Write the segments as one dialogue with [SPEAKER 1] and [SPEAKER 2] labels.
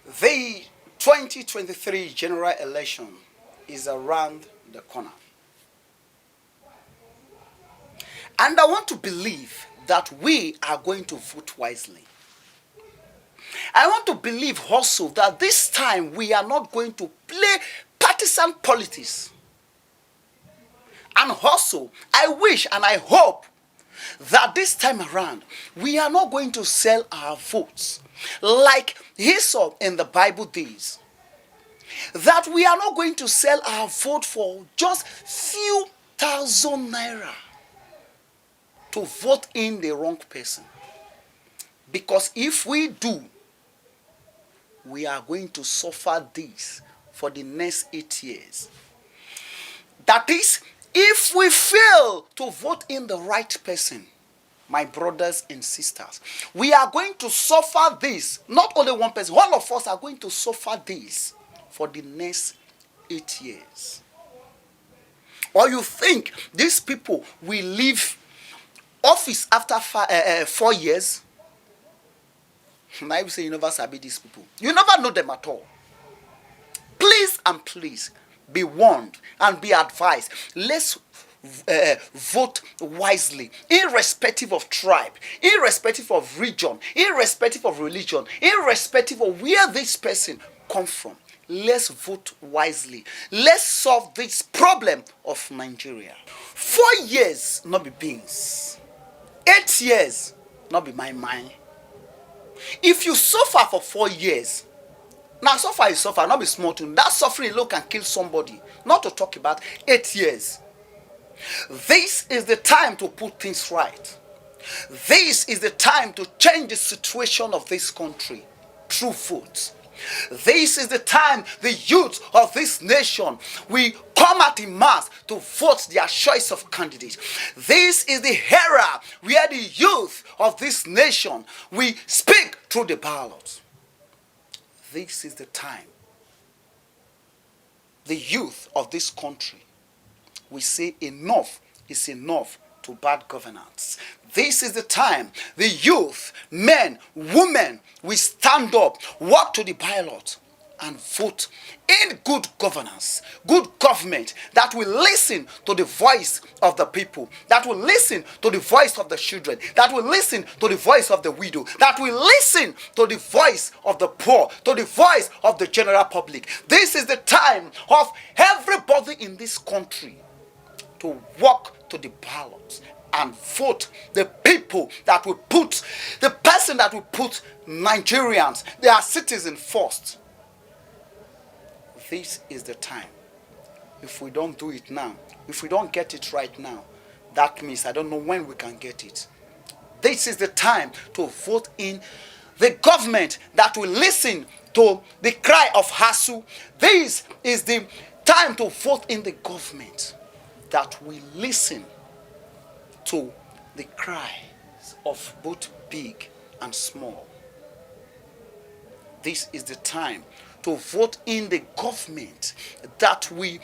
[SPEAKER 1] The 2023 general election is around the corner. And I want to believe that we are going to vote wisely. I want to believe also that this time we are not going to play partisan politics. And also, I wish and I hope that this time around we are not going to sell our votes like Esau in the Bible days. That we are not going to sell our vote for just few thousand naira to vote in the wrong person. Because if we do, we are going to suffer this for the next 8 years. That is, if we fail to vote in the right person, my brothers and sisters, we are going to suffer this. Not only one person, all of us are going to suffer this for the next 8 years. Or you think these people will leave office after 4 years? Now you say you never sabi these people. You never know them at all. Please and please be warned and be advised. Let's vote wisely, irrespective of tribe, irrespective of region, irrespective of religion, irrespective of where this person comes from. Let's vote wisely. Let's solve this problem of Nigeria. 4 years, not be beans. 8 years, not be my mind. If you suffer for 4 years, now suffer is suffer, not be small too. That suffering alone can kill somebody. Not to talk about 8 years. This is the time to put things right. This is the time to change the situation of this country through votes. This is the time the youth of this nation will come out in mass to vote their choice of candidates. This is the era where the youth of this nation will speak through the ballot. This is the time the youth of this country will say enough is enough to bad governance. This is the time the youth, men, women will stand up, walk to the ballot and vote in good governance, good government that will listen to the voice of the people, that will listen to the voice of the children, that will listen to the voice of the widow, that will listen to the voice of the poor, to the voice of the general public. This is the time of everybody in this country to walk to the ballot and vote the people that will put, the person that will put Nigerians, their citizens first. This is the time. If we don't do it now, if we don't get it right now, that means I don't know when we can get it. This is the time to vote in the government that will listen to the cry of Hasu. This is the time to vote in the government that will listen to the cries of both big and small. This is the time to vote in the government that we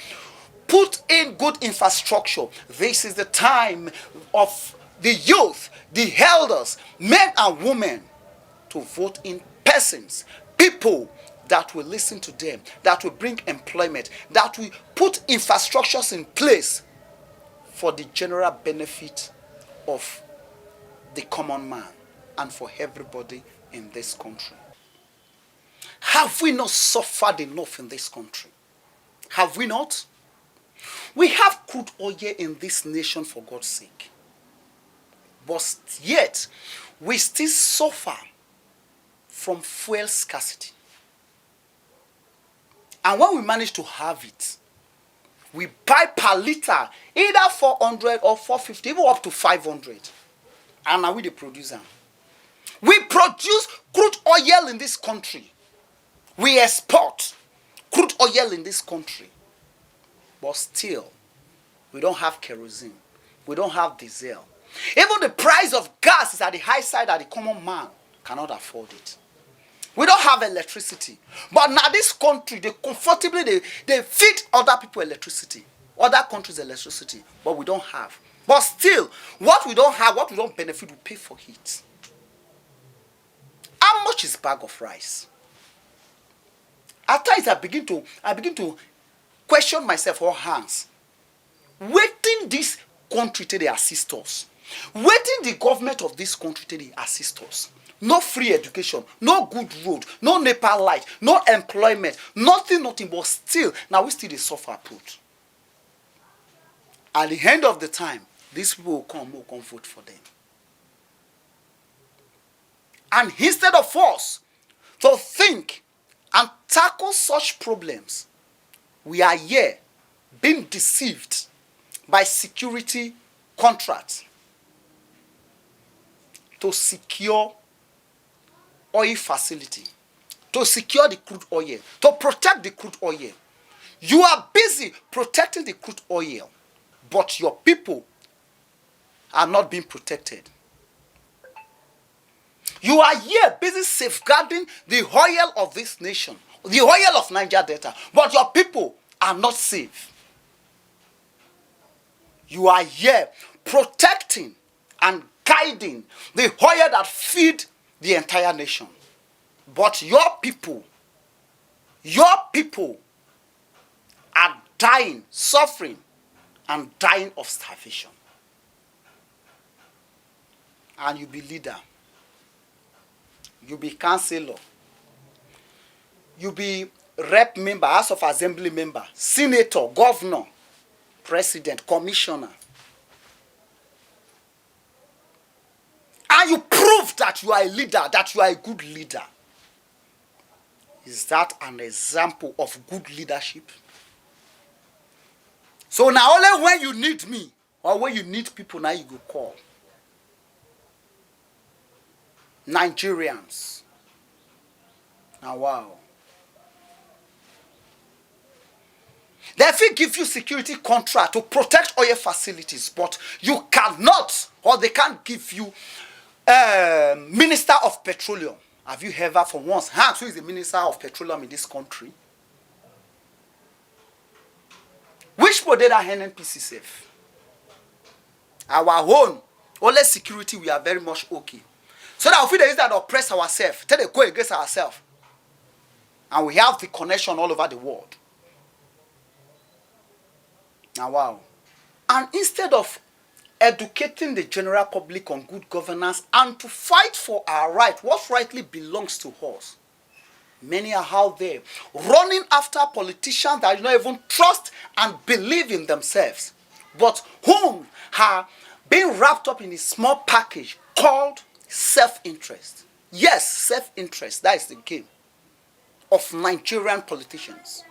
[SPEAKER 1] put in good infrastructure. This is the time of the youth, the elders, men and women to vote in persons, people that will listen to them, that will bring employment, that will put infrastructures in place for the general benefit of the common man and for everybody in this country. Have we not suffered enough in this country? Have we not? We have crude oil in this nation, for God's sake. But yet, we still suffer from fuel scarcity. And when we manage to have it, we buy per liter either 400 or 450, even up to 500. And are we the producer? We produce crude oil in this country. We export crude oil in this country. But still, we don't have kerosene. We don't have diesel. Even the price of gas is at the high side that the common man cannot afford it. We don't have electricity. But now this country, they comfortably, they feed other people electricity. Other countries electricity. But we don't have. But still, what we don't have, what we don't benefit, we pay for it. How much is a bag of rice? At times I begin to question myself all hands. Waiting this country till they assist us. Waiting the government of this country till they assist us. No free education, no good road, no NEPA light, no employment, nothing, but still, now we still dey suffer put. At the end of the time, these people will come vote for them. And instead of us to think and tackle such problems, we are here being deceived by security contracts to secure oil facility, to secure the crude oil, to protect the crude oil. You are busy protecting the crude oil, but your people are not being protected. You are here busy safeguarding the oil of this nation, the oil of Niger Delta, but your people are not safe. You are here protecting and guiding the oil that feed the entire nation. But your people are dying, suffering, and dying of starvation. And you be leader. You be councillor. You be rep member, House of Assembly member, senator, governor, president, commissioner. And you prove that you are a leader, that you are a good leader. Is that an example of good leadership? So now only when you need me or when you need people, now you go call. Nigerians. Now wow. They will give you security contract to protect oil facilities, but you cannot, or they can't give you Minister of Petroleum. Have you ever for once asked who is the Minister of Petroleum in this country? Which did our NNPC safe? Our own, only security, we are very much okay. So that we feel that oppress ourselves, tell they go against ourselves. And we have the connection all over the world. Now wow. And instead of educating the general public on good governance and to fight for our right, what rightly belongs to us, many are out there running after politicians that do not even trust and believe in themselves, but whom are being wrapped up in a small package called self-interest. Yes, self-interest, that is the game of Nigerian politicians.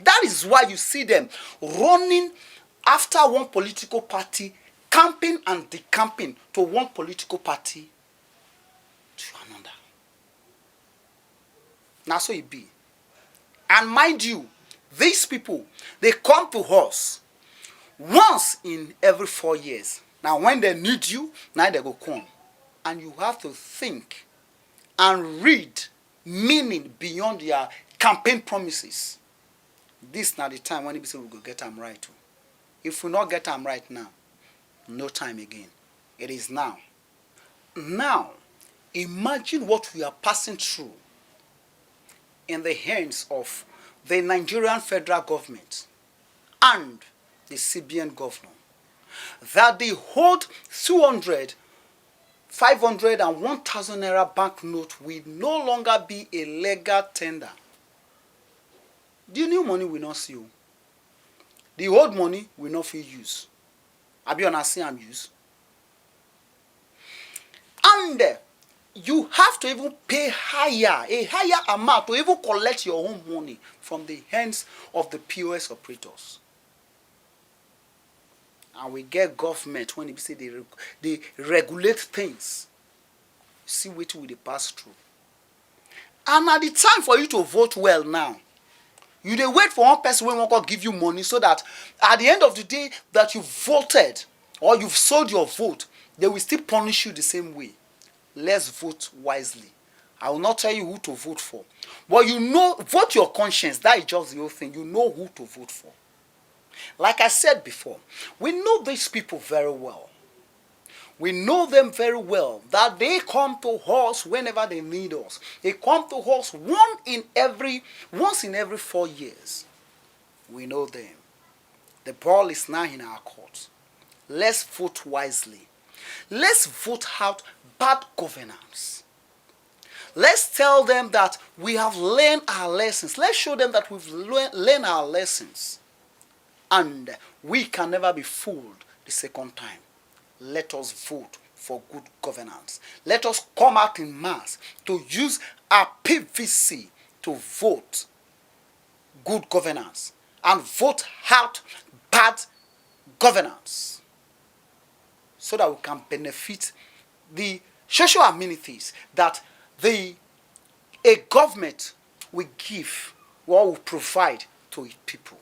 [SPEAKER 1] That is why you see them running after one political party, camping and decamping to one political party to another. Now so it be. And mind you, these people, they come to us once in every 4 years. Now when they need you, now they go come. And you have to think and read meaning beyond their campaign promises. This now the time when we go get them right. If we not get them right now, no time again. It is now. Now, imagine what we are passing through in the hands of the Nigerian federal government and the CBN governor. That the whole 200, 500 and 1,000 naira banknote will no longer be a legal tender. The new money will not see you. The old money will not feel use. Abi una see am use. And you have to even pay a higher amount to even collect your own money from the hands of the POS operators. And we get government when they say they regulate things. See what will they pass through. And at the time for you to vote well now, you dey wait for one person wey wan give you money so that at the end of the day that you voted or you've sold your vote, they will still punish you the same way. Let's vote wisely. I will not tell you who to vote for. But you know, vote your conscience. That is just the whole thing. You know who to vote for. Like I said before, we know these people very well. We know them very well, that they come to us whenever they need us. They come to us once in every 4 years. We know them. The ball is now in our court. Let's vote wisely. Let's vote out bad governance. Let's tell them that we have learned our lessons. Let's show them that we've learned our lessons. And we can never be fooled the second time. Let us vote for good governance. Let us come out in mass to use our PVC to vote good governance and vote out bad governance so that we can benefit the social amenities that a government will give or will provide to its people.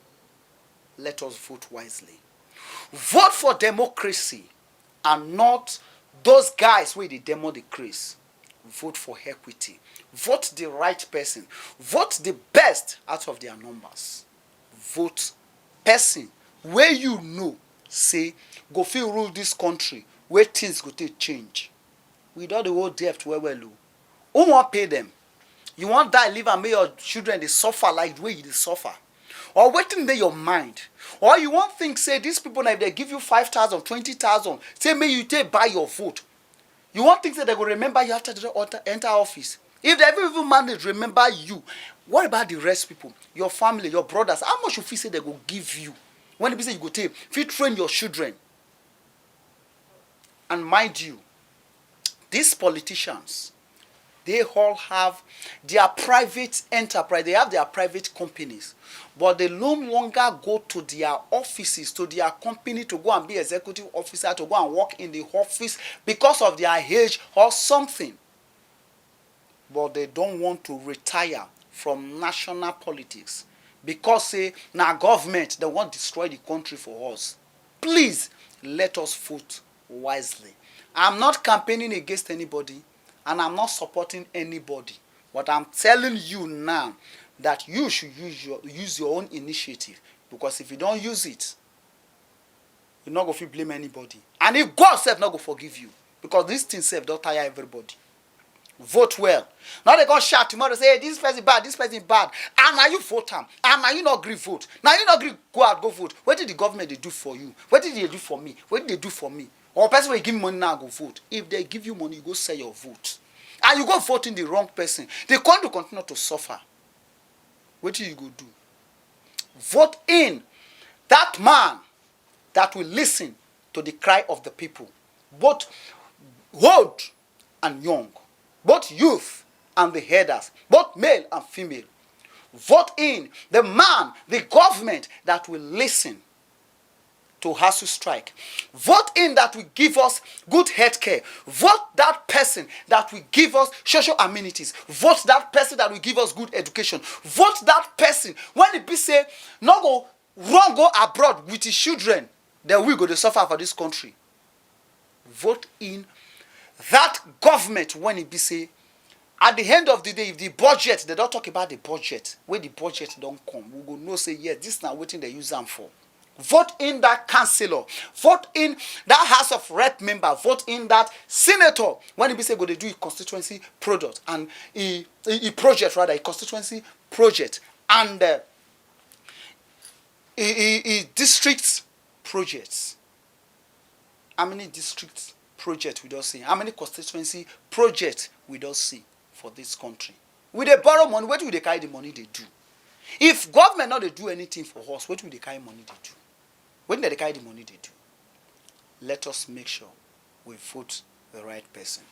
[SPEAKER 1] Let us vote wisely. Vote for democracy and not those guys where they democracy. Vote for equity. Vote the right person. Vote the best out of their numbers. Vote person where you know say go fit rule this country where things go take change. Without the whole debt well. Who won't pay them? You want die live and make your children they suffer like the way you suffer? Or waiting there your mind? Or you won't think say these people now if they give you 5,000, 20,000, say may you take buy your vote. You won't think that they will remember you after they enter office. If they even manage to remember you, what about the rest people? Your family, your brothers, how much you feel say they will give you? When they say you go take, if you train your children. And mind you, these politicians, they all have their private enterprise. They have their private companies. But they no longer go to their offices, to their company to go and be executive officer, to go and work in the office because of their age or something. But they don't want to retire from national politics because say now government they want to destroy the country for us. Please let us vote wisely. I'm not campaigning against anybody and I'm not supporting anybody. But I'm telling you now that you should use your own initiative, because if you don't use it, you're not going to blame anybody. And if God self not going to forgive you, because this thing self don't tire everybody. Vote well. Now they go shout tomorrow say hey, this person bad, this person bad. And now you vote them. And now you not agree vote. Now you not agree go out go vote. What did the government they do for you? What did they do for me? What did they do for me? Or person will give me money now go vote. If they give you money, you go sell your vote. And you go voting the wrong person. They going to continue to suffer. What do you go do? Vote in that man that will listen to the cry of the people. Both old and young. Both youth and the headers. Both male and female. Vote in the man, the government that will listen to HASU strike. Vote in that will give us good health care. Vote that person that will give us social amenities. Vote that person that will give us good education. Vote that person when it be say no go run go abroad with his children, then we go to suffer for this country. Vote in that government when it be say at the end of the day, if the budget, they don't talk about the budget, when the budget don't come, we go know say yes, this is not what they use them for. Vote in that councillor. Vote in that House of Rep member. Vote in that senator. When he say go to do a constituency product and a project rather, a constituency project and a district projects. How many district projects we don't see? How many constituency projects we don't see for this country? Will they borrow money? Where do they carry the money they do? If government not they do anything for us, where do they carry money they do? When they carry the money they do, let us make sure we vote the right person.